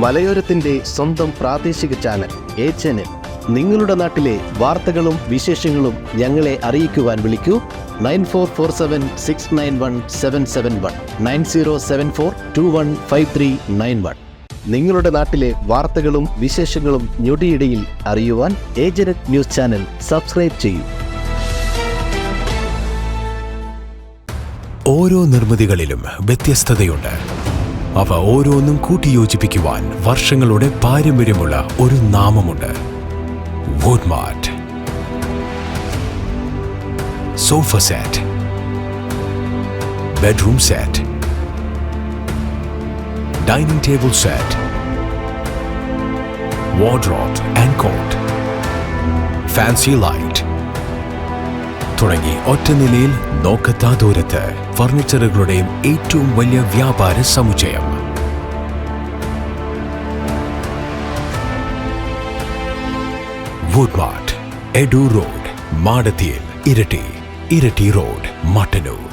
മലയോരത്തിന്റെ സ്വന്തം പ്രാദേശിക ചാനൽ എ ചാനൽ. നിങ്ങളുടെ നാട്ടിലെ വാർത്തകളും വിശേഷങ്ങളും ഞങ്ങളെ അറിയിക്കുവാൻ വിളിക്കൂ 9447691771 9074215391. നിങ്ങളുടെ നാട്ടിലെ വാർത്തകളും വിശേഷങ്ങളും ഞൊടിയിടയിൽ അറിയുവാൻ ഏജനറ്റ് ന്യൂസ് ചാനൽ സബ്സ്ക്രൈബ് ചെയ്യൂ. ഓരോ നിർമ്മിതികളിലും വ്യത്യസ്തതയുണ്ട്. അവ ഓരോന്നും കൂട്ടിയോജിപ്പിക്കുവാൻ വർഷങ്ങളുടെ പാരമ്പര്യമുള്ള ഒരു നാമമുണ്ട്. Woodmart. Sofa set, bedroom set, dining table set, wardrobe and cot, fancy light തുടങ്ങി ഒറ്റനിലയിൽ നോക്കത്താ ദൂരത്ത് ഫർണിച്ചറുകളുടെയും ഏറ്റവും വലിയ വ്യാപാര സമുച്ചയം. വുഡ്മാർട്ട്, എഡു റോഡ്, മാടത്തിയിൽ, ഇരട്ടി റോഡ്, മട്ടന്നൂർ.